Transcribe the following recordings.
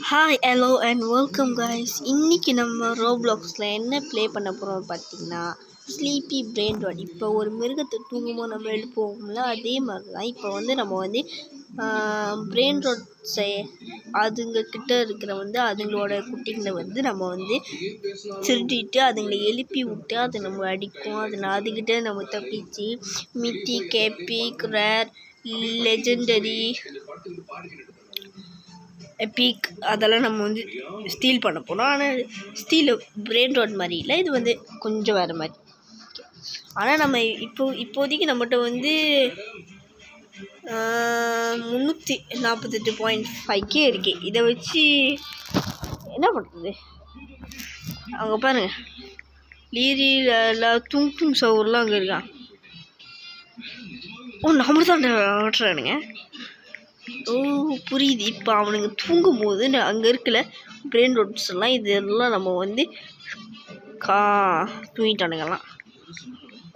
Hi hello and welcome guys. இன்றைக்கி நம்ம ரோப்ளாக்ஸில் என்ன ப்ளே பண்ண போகிறோம் பார்த்தீங்கன்னா ஸ்லீப்பி பிரெயின் ராட். இப்போ ஒரு மிருகத்தை தூங்கும்போது நம்ம எழுப்புவோம்ல, அதே மாதிரி தான் இப்போ நம்ம பிரெயின் ராட்ஸை அதுங்கக்கிட்ட இருக்கிற அதுங்களோட குட்டிங்களை நம்ம திருடிட்டு அதுங்களை எழுப்பி விட்டு அதை நம்ம அடிக்கும். அதுக்கிட்ட நம்ம தப்பிச்சு mythic, Epic, rare, legendary, Epic அதெல்லாம் நம்ம ஸ்டீல் பண்ண போனோம். ஆனால் ஸ்டீல் பிரெயின் ராட் மாதிரி இல்லை, இது கொஞ்சம் வேறு மாதிரி. ஆனால் நம்ம இப்போதைக்கு நம்மகிட்ட 348.5K இருக்கு. இதை வச்சு என்ன பண்ணுறது? அங்கே பாருங்க, லீரியில் துங் சவுர்லாம் அங்கே இருக்கான். நம்ம தான் ஓட்டுறானுங்க. புரியுது. இப்போ அவனுங்க தூங்கும் போது அங்கே இருக்கல பிரெயின் ராட்ஸ் எல்லாம் இதெல்லாம் நம்ம தூங்கிட்டானுங்கலாம்.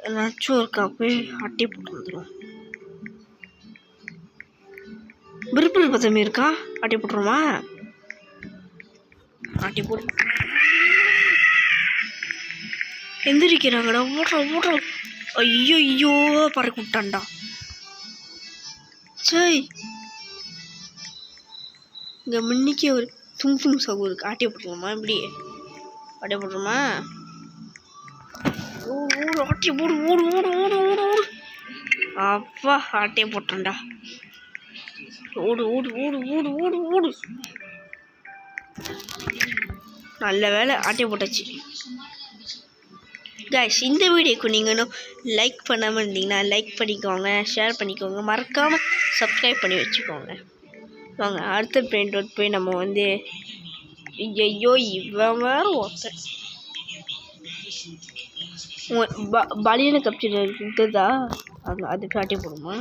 ஏதாச்சும் இருக்கா போய் அட்டி போட்டு வந்துடும். பிரிப்பிள் பத்தமே இருக்கா, அட்டி போட்டுருமா? அட்டி போட்டு எந்திரிக்கிறாங்கடா. ஓடுறோம். ஐயோ பறக்க விட்டான்டா. சரி, இங்கே முன்னிக்கே ஒரு துங் சவு இருக்கு. ஆட்டிய போட்டுருமா? இப்படி ஆட்டிய போட்டுருமா? ஆட்டிய போடு. ஓடு. அப்பா ஆட்டிய போட்டான்டா. ஓடு. நல்ல வேலை ஆட்டிய போட்டாச்சு. கைஸ், இந்த வீடியோக்கு நீங்கள் இன்னும் லைக் பண்ணாமல் இருந்தீங்கன்னா லைக் பண்ணிக்கோங்க, ஷேர் பண்ணிக்கோங்க, மறக்காமல் சப்ஸ்கிரைப் பண்ணி வச்சுக்கோங்க. வாங்க அடுத்த பிரெயின் ராட் போய் நம்ம ஐயோ இவன் வேறு ஒருத்தன் பலியனை கப்சர் இருக்குதா, அது காட்டி போடுமா?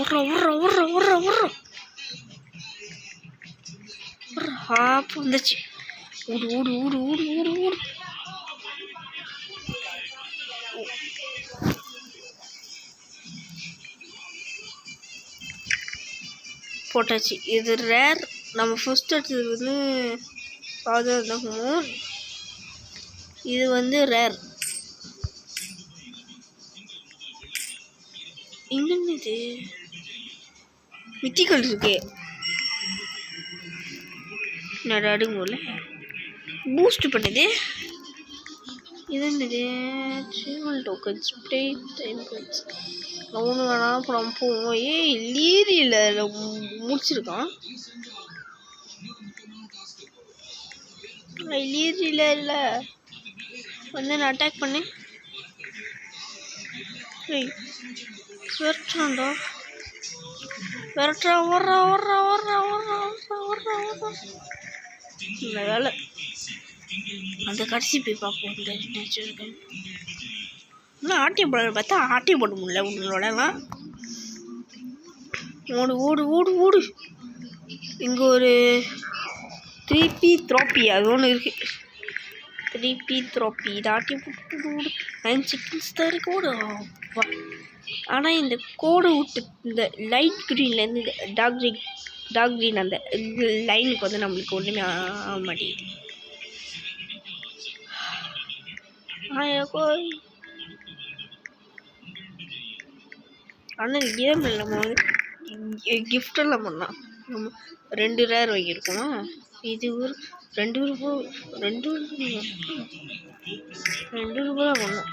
உர்றோம் வந்துச்சு. ஊடு. போட்டாச்சு. இது ரேர். நம்ம ஃபர்ஸ்ட் எடுத்தது ஃபாதர் ஆஃப் மூன். இது ரேர். என்னது மித்திக்கல் இருக்கே, நடுங்கோல பூஸ்ட் பண்ணுது. இது என்னது? Tokens play time points. ஒன்று வேணாம், அப்புறம் போவோம். லீரியில் முடிச்சிருக்கான். லீரியில் இல்லை நான் அட்டாக் பண்ணு. விரட்டுறான்டா. ஓடுறா. இந்த வேலை அந்த கடைசி போய் பார்ப்போம். இன்னும் ஆட்டியம் போட பார்த்தா ஆட்டியம் போட முடியல உங்களோடலாம். ஓடு. இங்கே ஒரு 3P த்ரோப்பி அது ஒன்று இருக்குது. 3P த்ரோப்பி இதை ஆட்டி போட்டு 9 செகண்ட்ஸ் தான் இருக்கு. ஓடு. ஆனால் இந்த கோடை விட்டு இந்த லைட் க்ரீன்லேருந்து இந்த டார்க் க்ரீன் அந்த லைனுக்கு நம்மளுக்கு ஒன்றுமே ஆக மாட்டேங்குது. ஆனால் கேமில் நம்ம கிஃப்டெல்லாம் பண்ணலாம். நம்ம 2 ரேர் வாங்கியிருக்கோமா? இது ஒரு 2 ரூபா தான் பண்ணோம்.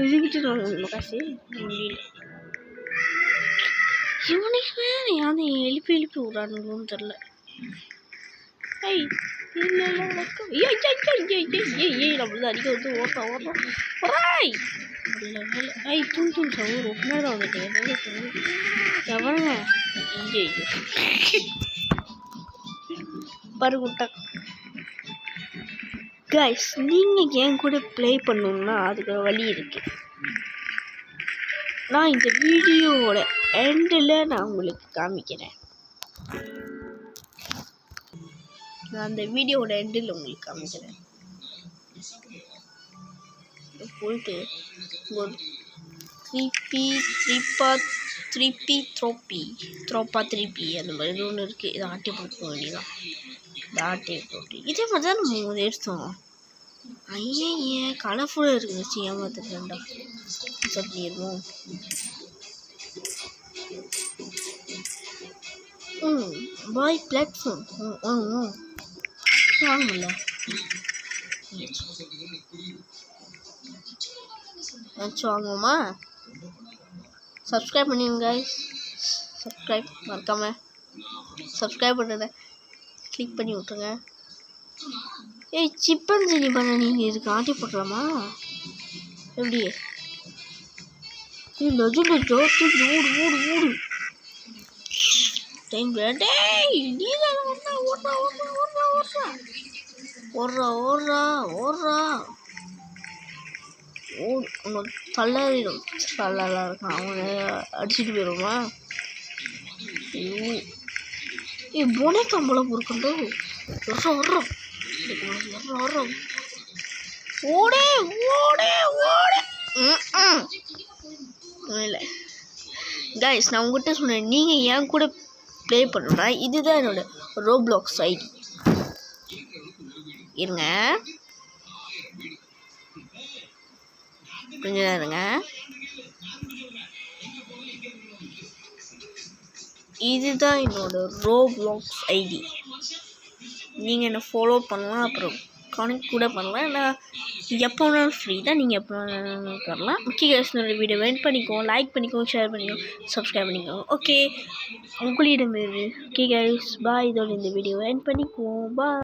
இதுக்கிட்ட நம்ம காசு முடியல. இவனுக்கு வேறு யாரும் எழுப்பி விடானுங்களோன்னு தெரில. நம்மள அடிக்க ஓடுறோம். தூண் சவுர் ஒப்பினாதான் வந்துட்டேன். எவனுங்க பருகுட்டா. கைஸ், நீங்கள் என் கூட ப்ளே பண்ணணுன்னா அதுக்கு வழி இருக்கு. நான் இந்த வீடியோவோட எண்டில் நான் உங்களுக்கு காமிக்கிறேன். போயிட்டு ஒரு 3P த்ரோப்பா 3P அந்த மாதிரி இது ஒன்று இருக்குது. இதை ஆட்டி போட்டு வேண்டியதான். இதை ஆட்டி போட்டு இதே மாதிரி தான் நம்ம எடுத்தோம். ஐயே கலர்ஃபுல்லாக இருக்குது. ஏமாத்துறேன்டா. பண்ணிடுவோம். பாய் பிளாட்ஃபார்ம் வாங்கல வாங்குவோமா? சப்ஸ்கிரைப் பண்ணிடுங்க guys. சப்ஸ்கிரைப் மறக்காம சப்ஸ்கிரைப் பண்ணுறத கிளிக் பண்ணி விட்ருங்க. சிப்பன்சினி பண்ணி இருக்கு. ஆட்டி போட்டுலாமா? எப்படி ஓடு டைம் ஓடு தள்ளாரிடும். தள்ளலாம் இருக்கான். அவனை அடிச்சுட்டு போயிடுமா? போனே கம்பளம் பொறுக்கண்டோ. வர்றோம் ஓடே இல்லை கைஸ், நான் உங்கள்கிட்ட சொன்னேன் நீங்கள் என் கூட ப்ளே பண்ணுறா. இதுதான் என்னோட ரோப்ளாக்ஸ் ஐடி. இருங்க கொஞ்சம் இருங்க. இதுதான் என்னோட ரோப்ளாக்ஸ் ஐடி. நீங்கள் என்னை ஃபாலோ பண்ணலாம், அப்புறம் கனெக்ட் கூட பண்ணலாம். நான் எப்போ வேணாலும் ஃப்ரீ தான். நீங்கள் எப்போ வேணாலும் பண்ணலாம். ஓகே கைஸ், என்னோட வீடியோ வெயிட் பண்ணிக்கோங்க, லைக் பண்ணிக்கோங்க, ஷேர் பண்ணிக்கோங்க, சப்ஸ்கிரைப் பண்ணிக்கோங்க. ஓகே உங்களிடம் ஓகே கைஸ் பாய். இதோட இந்த வீடியோ வெயிட் பண்ணிக்குவோம். பாய்.